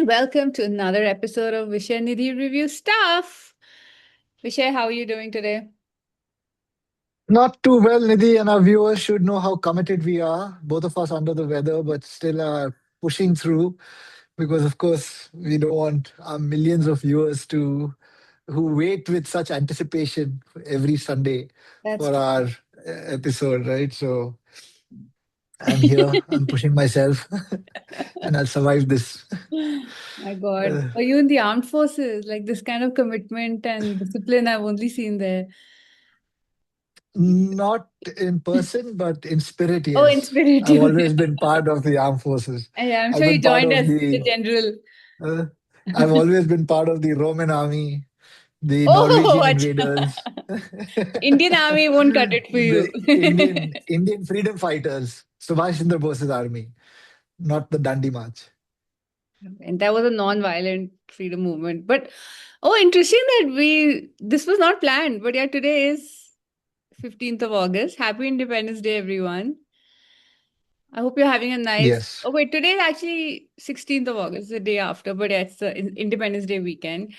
welcome to another episode of Vishay and Nidhi Review Stuff. Vishay, how are you doing today? Not too well, Nidhi, and our viewers should know how committed we are. Both of us under the weather, but still are pushing through because, of course, we don't want our millions of viewers to who wait with such anticipation every Sunday That's for true. our episode, right? So I'm here. I'm pushing myself, and I'll survive this. My God. Uh, Are you in the armed forces? Like this kind of commitment and discipline I've only seen there. Not in person, but in spirit, Oh, in yes. spirit, I've you always did. been part of the armed forces. Yeah, I'm I've sure you been part joined of as a the general. Uh, I've always been part of the Roman army, the Oh, Norwegian acha. invaders, Indian army won't cut it for you. the Indian freedom fighters, Subhash Chandra Bose's army, not the Dandi March. And that was a non-violent freedom movement. But oh, interesting that this was not planned. But yeah, today is 15th of August. Happy Independence Day, everyone. I hope you're having a nice. Yes. Oh, wait, today is actually 16th of August, the day after, but yeah, it's the Independence Day weekend.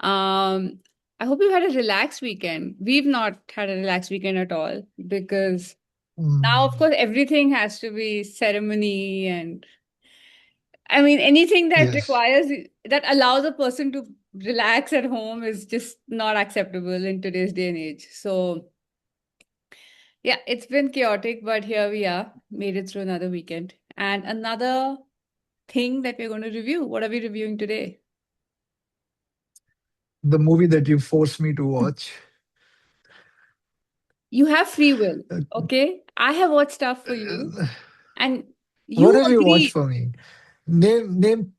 Um, I hope you had a relaxed weekend. We've not had a relaxed weekend at all because now, of Mm, course, everything has to be ceremony and I mean, anything that yes. requires that allows a person to relax at home is just not acceptable in today's day and age. So, yeah, it's been chaotic, but here we are, made it through another weekend. And another thing that we're going to review. What are we reviewing today? The movie that you forced me to watch. You have free will, Uh, okay? I have watched stuff for you, uh, and what you have you watched agreed. for me? Name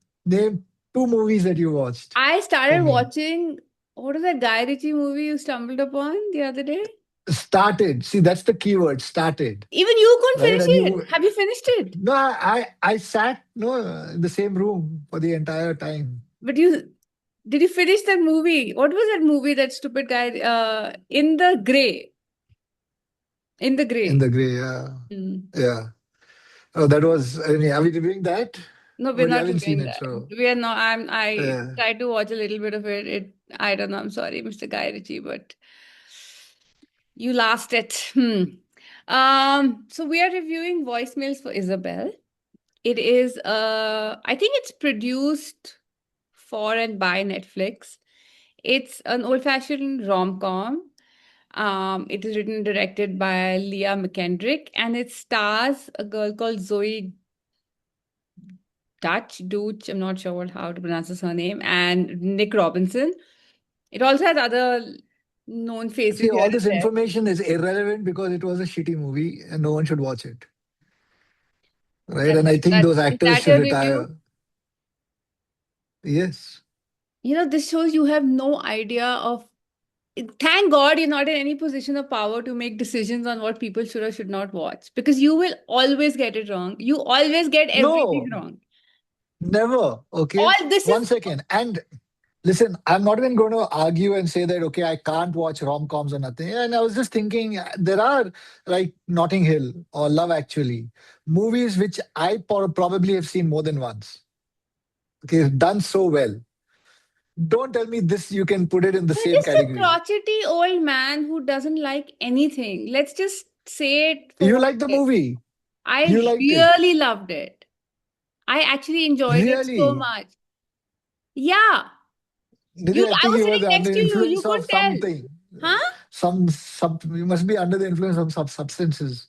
two movies that you watched I for started me. watching, what is that Guy Ritchie movie you stumbled upon the other day? Started. See, that's the keyword. Started. Even you couldn't Right, finish and it. you Have you finished it? no, I sat no in the same room for the entire time But you did you finish that movie? What was that movie, that stupid guy? In the Gray. In the in Gray. the gray. Yeah, Mm. yeah. Oh, that was. I mean, are we reviewing that? No, we're But you not haven't seen reviewing it, that. so We are not. I uh, tried to watch a little bit of it. I don't know. I'm sorry, Mr. Guy Ritchie, but you lost it. Hmm. So we are reviewing voicemails for Isabel. It is I think it's produced for and by Netflix. It's an old-fashioned rom-com. It is written and directed by Leah McKendrick, and it stars a girl called Zoe Dutch. I'm not sure how to pronounce her name, and Nick Robinson. It also has other known faces see, here all and this there. information is irrelevant because it was a shitty movie and no one should watch it, right? That's And I think that. those Is actors that should your review? retire. Yes. This shows you have no idea of. Thank God you're not in any position of power to make decisions on what people should or should not watch because you will always get it wrong. You always get everything No, wrong. never. Okay. All this One is second. And listen, I'm not even going to argue and say that, okay, I can't watch rom coms or nothing. And I was just thinking, there are like Notting Hill or Love Actually, movies which I probably have seen more than once. Okay, done so well. Don't tell me this, you can put it in the You're same just a category. crotchety old man who doesn't like anything. Let's just say it for You what like the it is. movie, you I liked it. really loved it. I actually enjoyed it so Really? much. Yeah. Nidhi, I I think was you sitting were under next to you. You influence of couldn't tell. something. Huh? You must be under the influence of some substances.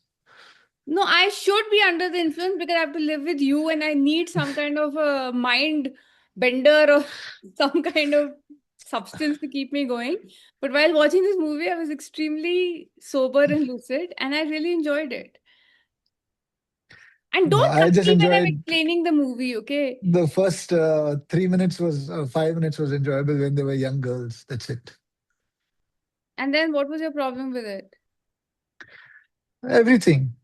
No, I should be under the influence because I have to live with you and I need some kind of a mind bender or some kind of substance to keep me going. But while watching this movie, I was extremely sober and lucid and I really enjoyed it. And No, don't I cut just me when I'm enjoyed explaining the movie, okay? the first 3 minutes was 5 minutes was enjoyable when they were young girls. That's it. And then what was your problem with it? Everything.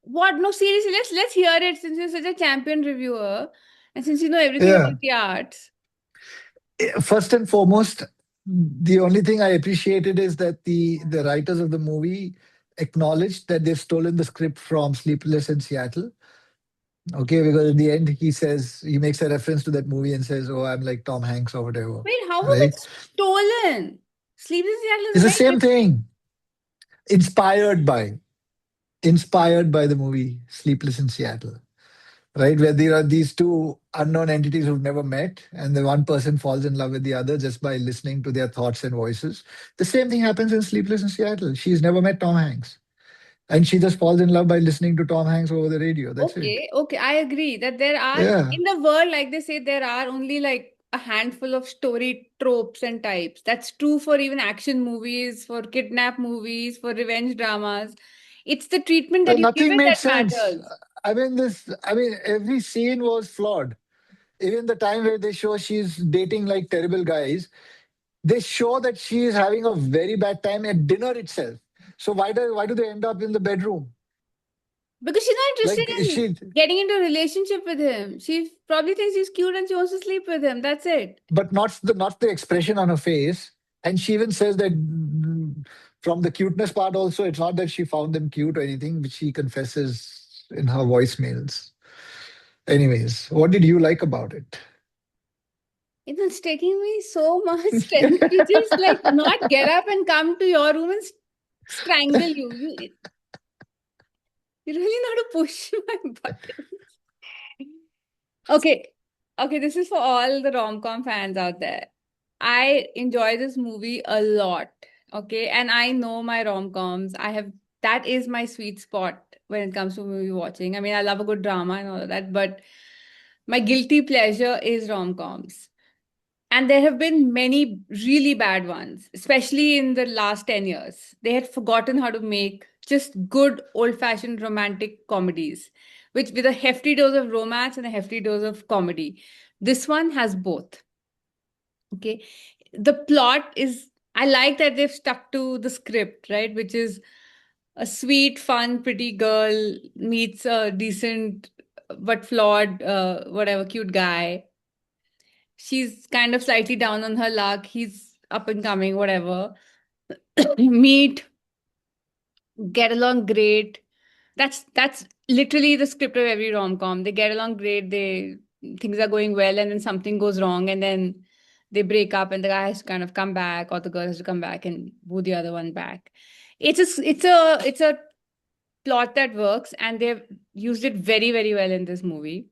What? No, seriously, let's hear it since you're such a champion reviewer and since you know everything Yeah. about the arts. First and foremost, the only thing I appreciated is that the writers of the movie acknowledged that they've stolen the script from Sleepless in Seattle. Okay, because at the end he makes a reference to that movie and says, "Oh, I'm like Tom Hanks or whatever." Wait, how was Right? it stolen? Sleepless in Seattle is It's a the very same good. thing. Inspired by, inspired by the movie Sleepless in Seattle. Right, where there are these two unknown entities who've never met, and the one person falls in love with the other just by listening to their thoughts and voices. The same thing happens in Sleepless in Seattle. She's never met Tom Hanks, and she just falls in love by listening to Tom Hanks over the radio. That's it. Okay, okay, I agree that there are Yeah. in the world, like they say, there are only like a handful of story tropes and types. That's true for even action movies, for kidnap movies, for revenge dramas. It's the treatment that you give Nothing it made that sense. matters. I mean, every scene was flawed. Even the time where they show she's dating like terrible guys, they show that she is having a very bad time at dinner itself. So why do they end up in the bedroom? Because she's not interested Like in she, getting into a relationship with him. She probably thinks he's cute and she wants to sleep with him. That's it. but not the expression on her face. And she even says that from the cuteness part also, it's not that she found them cute or anything, which she confesses in her voicemails. Anyways, what did you like about it? It was taking me so much strength to just like not get up and come to your room and strangle you. You really know how to push my buttons. Okay. Okay, this is for all the rom-com fans out there. I enjoy this movie a lot. Okay. And I know my rom-coms. That is my sweet spot when it comes to movie watching. I mean, I love a good drama and all of that, but my guilty pleasure is rom-coms. And there have been many really bad ones, especially in the last 10 years. They had forgotten how to make just good old fashioned romantic comedies, which with a hefty dose of romance and a hefty dose of comedy. This one has both. Okay. The plot is, I like that they've stuck to the script, right? Which is a sweet, fun, pretty girl meets a decent but flawed, whatever, cute guy. She's kind of slightly down on her luck. He's up and coming, whatever. Meet, get along great. That's literally the script of every rom-com. They get along great, they things are going well, and then something goes wrong, and then they break up, and the guy has to kind of come back, or the girl has to come back and woo the other one back. It's a plot that works, and they've used it very, very well in this movie.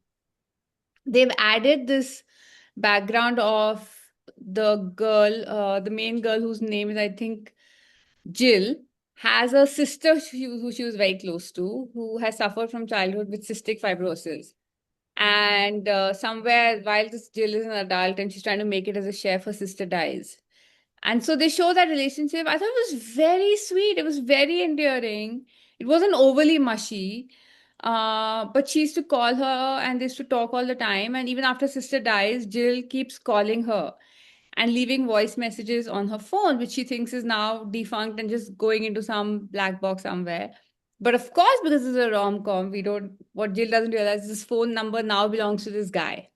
They've added this background of the main girl whose name is, I think, Jill, has a sister who she was very close to, who has suffered from childhood with cystic fibrosis. And somewhere, while this Jill is an adult and she's trying to make it as a chef, her sister dies. And so they show that relationship. I thought it was very sweet. It was very endearing. It wasn't overly mushy. But she used to call her and they used to talk all the time. And even after sister dies, Jill keeps calling her and leaving voice messages on her phone, which she thinks is now defunct and just going into some black box somewhere. But of course, because it's a rom com, what Jill doesn't realize is this phone number now belongs to this guy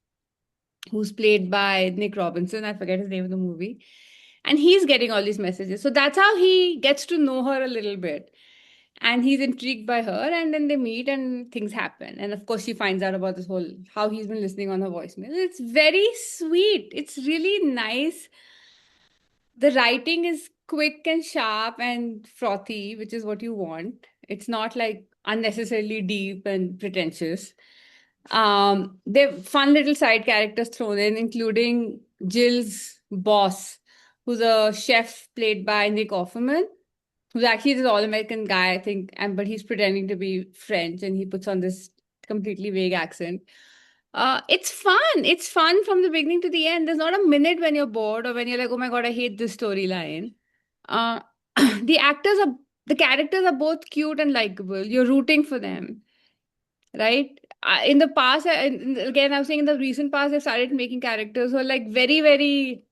who's played by Nick Robinson. I forget his name in the movie. And he's getting all these messages. So that's how he gets to know her a little bit. And he's intrigued by her, and then they meet and things happen. And of course, she finds out about this whole how he's been listening on her voicemail. It's very sweet. It's really nice. The writing is quick and sharp and frothy, which is what you want. It's not like unnecessarily deep and pretentious. They've fun little side characters thrown in, including Jill's boss, who's a chef played by Nick Offerman, who's actually this all-American guy, I think, and but he's pretending to be French and he puts on this completely vague accent. It's fun. It's fun from the beginning to the end. There's not a minute when you're bored or when you're like, oh my God, I hate this storyline. Uh, the actors are, the characters are both cute and likable. You're rooting for them, right? In the past, again, I was saying in the recent past, I started making characters who are like very, very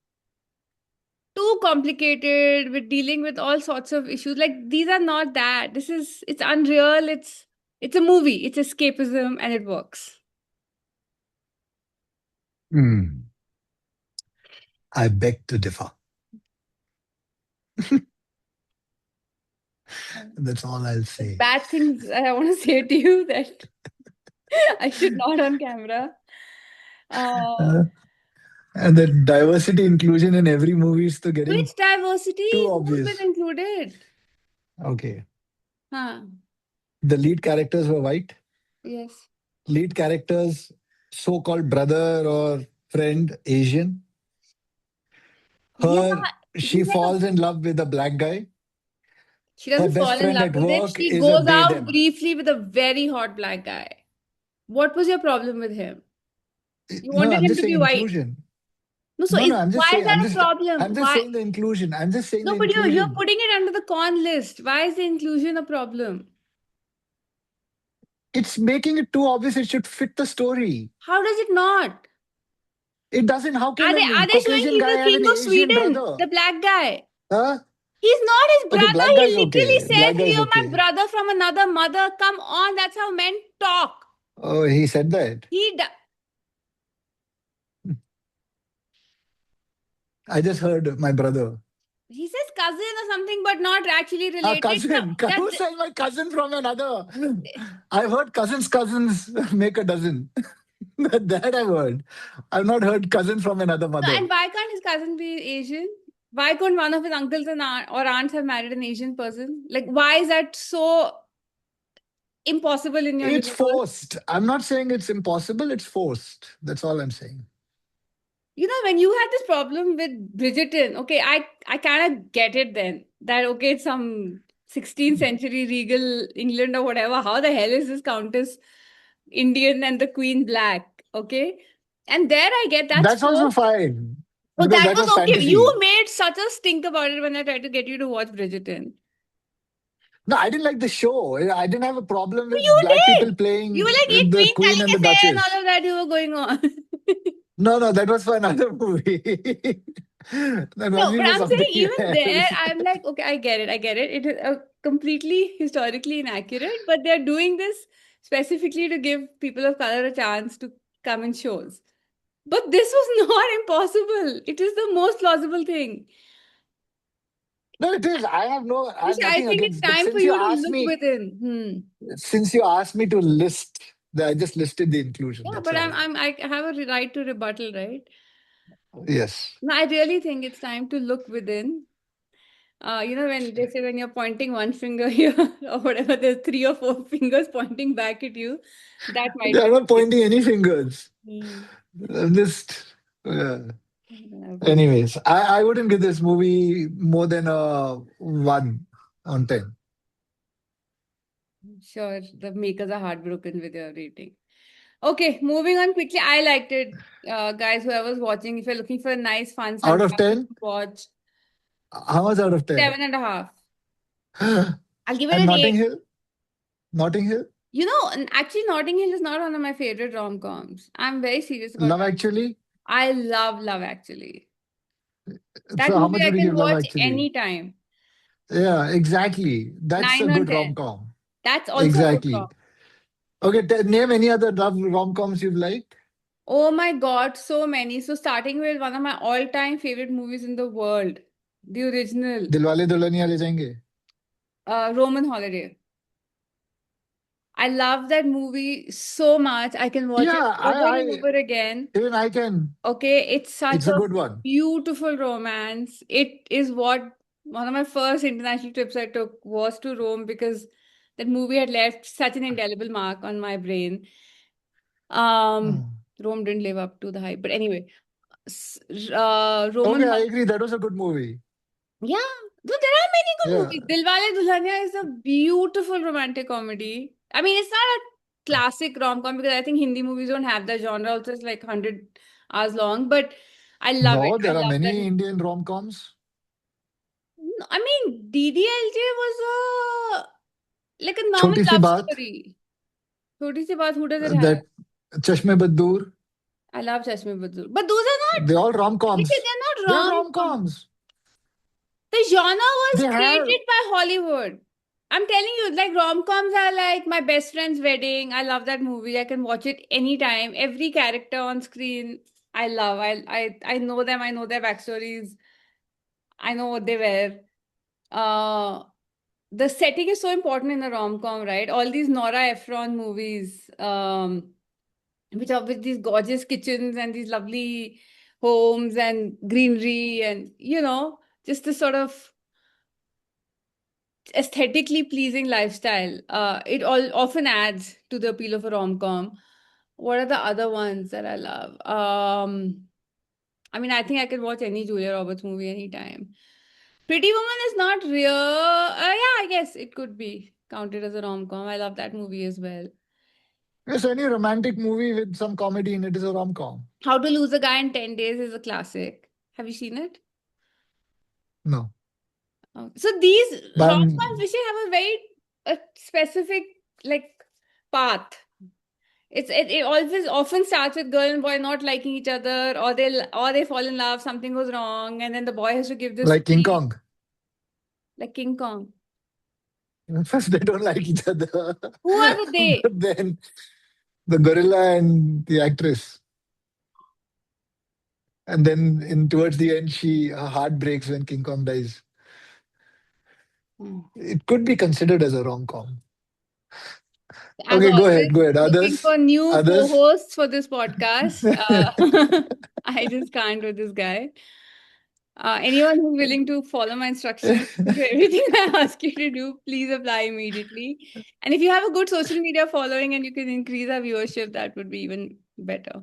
too complicated with dealing with all sorts of issues. Like these are not that. It's unreal. It's a movie. It's escapism and it works. Hmm. I beg to differ. That's all I'll say. Bad things I want to say to you that. I should not on camera. Uh, Uh, and the diversity inclusion in every movie is to getting which diversity? too Who's been obvious. included? Okay. Huh. The lead characters were white. Yes. Lead characters, so-called brother or friend, Asian. Yeah, She he's like a. falls in love with a black guy. She Her doesn't best fall in friend love at with him. work She is a goes they out them. briefly with a very hot black guy. What was your problem with him? You No, wanted I'm him just to saying be white. inclusion. No, so No, no, why is that a I'm problem? just Why? saying the inclusion. I'm just saying No, the but you're inclusion. putting it under the con list. Why is the inclusion a problem? It's making it too obvious. It should fit the story. How does it not? It doesn't. How can Are a they showing Caucasian he's guy the have king an of Asian Sweden, brother? the black guy? Huh? He's not his Okay, brother. black guy is He literally okay. says, Black guy is "You're my okay. brother from another mother." Come on, that's how men talk. Oh, he said that. He d- I just heard my brother. he says cousin or something, but not actually Ah, related. So cousin. that Who said my cousin from another? I've heard cousins make a dozen. That I've heard. I've not heard cousin from another no, mother. and why can't his cousin be Asian? Why couldn't one of his uncles and or aunts have married an Asian person? Like, why is that so impossible in your It's universe? forced. I'm not saying it's impossible. It's forced. That's all I'm saying. You know, when you had this problem with Bridgerton, okay, I kind of get it then. That okay, it's some 16th century regal England or whatever. How the hell is this countess Indian and the queen black? Okay. And there I get that's That's also so. fine Oh, because that that was was okay. You fantasy. made such a stink about it when I tried to get you to watch Bridgerton. No, I didn't like the show. I didn't have a problem You with black people did. You were playing like, "Ek the queen queen chali and the kaise hai," and all duchess. of that you were going on. No, no, that was for another movie. That No, wasn't but for I'm saying something even there, else. I'm like, okay, I get it. I get it. It is completely historically inaccurate, but they're doing this specifically to give people of color a chance to come in shows. But this was not impossible. It is the most plausible thing. No, it is. I have Vishay, I nothing think it's against. But time for you to look within. since you asked me to list, I just listed the inclusion. Yeah, That's but all. I have a right to rebuttal, right? Yes. No, I really think it's time to look within. You know, when they say when you're pointing one finger here or whatever, there's three or four fingers pointing back at you. That might Yeah, I'm be not pointing any fingers. the I'm just. Yeah. I've Anyways, I wouldn't give this movie more than a 1 on 10. sure the makers are heartbroken with your rating. Okay, moving on quickly. I liked it, guys. Whoever's watching, if you're looking for a nice, fun, Out of sarcastic 10? watch, How much out of 10? 7.5. I'll give it And an Notting 8. Hill? Notting Hill? You know, and actually, Notting Hill is not one of my favorite rom-coms. I'm very serious about Love that. Actually? I love Love Actually. That So how movie much I would you can give Love watch Actually? anytime. Yeah, exactly. That's a 9 on good 10. rom-com. That's also a good Exactly. rom. Okay, name any other love rom-coms you've liked. Oh my God, so many. So starting with one of my all-time favorite movies in the world, the original, Dilwale Dulhaniya Le Jayenge. Roman Holiday. I love that movie so much. I can watch it Yeah, over and over again. even I can. Okay, it's such It's a a good one. beautiful romance. It is what one of my first international trips I took was to Rome because that movie had left such an indelible mark on my brain. Um, Hmm. Rome didn't live up to the hype, but anyway, Roman. Okay, I agree. That was a good movie. Yeah, no, there are many good Yeah. movies. Dilwale Dulhania is a beautiful romantic comedy. I mean, it's not a classic rom-com because I think Hindi movies don't have that genre. Also, it's like 100 hours long, but I love it. No, I there are love that. many Indian rom-coms. No, I mean, DDLJ was like a normal Choti Si love Baat, story. Choti Si Baat, who does it have? that Chashme Baddoor, I love Chashme Bazoor. But those are not, they all rom-coms. they're They're not rom-com. rom-coms. The genre was They have. created by Hollywood. I'm telling you, like rom-coms are like my best friend's wedding. I love that movie. I can watch it anytime. Every character on screen, I love. I know them. I know their backstories. I know what they were. Uh, the setting is so important in a rom-com, right? All these Nora Ephron movies, which are with these gorgeous kitchens and these lovely homes and greenery and, just this sort of aesthetically pleasing lifestyle. It all often adds to the appeal of a rom-com. What are the other ones that I love? I mean, I think I could watch any Julia Roberts movie anytime. Pretty Woman is not real. Yeah, I guess it could be counted as a rom-com. I love that movie as well. Yes, any romantic movie with some comedy in it is a rom com. How to Lose a Guy in 10 Days is a classic. Have you seen it? No. So these But rom-coms, we should have a very specific like path. It always often starts with girl and boy not liking each other, or they fall in love, something goes wrong, and then the boy has to give this like King speech, Kong. like King Kong. First, they don't like each other. Who are the they? But then the gorilla and the actress. And then in towards the end, her heart breaks when King Kong dies. Hmm. It could be considered as a rom com. As Okay, go ahead. always, Go ahead. looking Others? for new Others? co-hosts for this podcast. I just can't with this guy. Anyone who's willing to follow my instructions, do everything I ask you to do, please apply immediately. And if you have a good social media following and you can increase our viewership, that would be even better.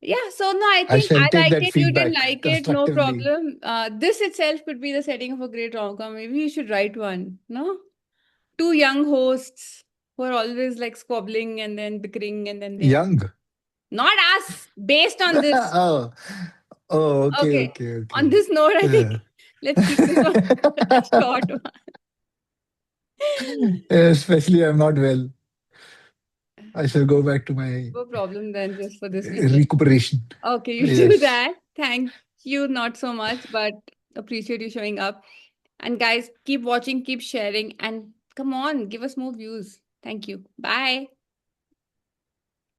Yeah, so no, I I think shall I take liked that it, you didn't feedback like it, no constructively. problem. This itself could be the setting of a great rom-com. Maybe you should write one, no? Two young hosts who are always like squabbling and then bickering and then they Young. not us, based on this. Oh, oh, okay, Okay. okay, On okay. this note, I think Yeah. let's keep this one a short one. Especially, I'm not well. I shall go back to my No problem then, just for this weekend. recuperation. Okay, you do Yes. that. Thank you, not so much, but appreciate you showing up. And guys, keep watching, keep sharing, and come on, give us more views. Thank you. Bye.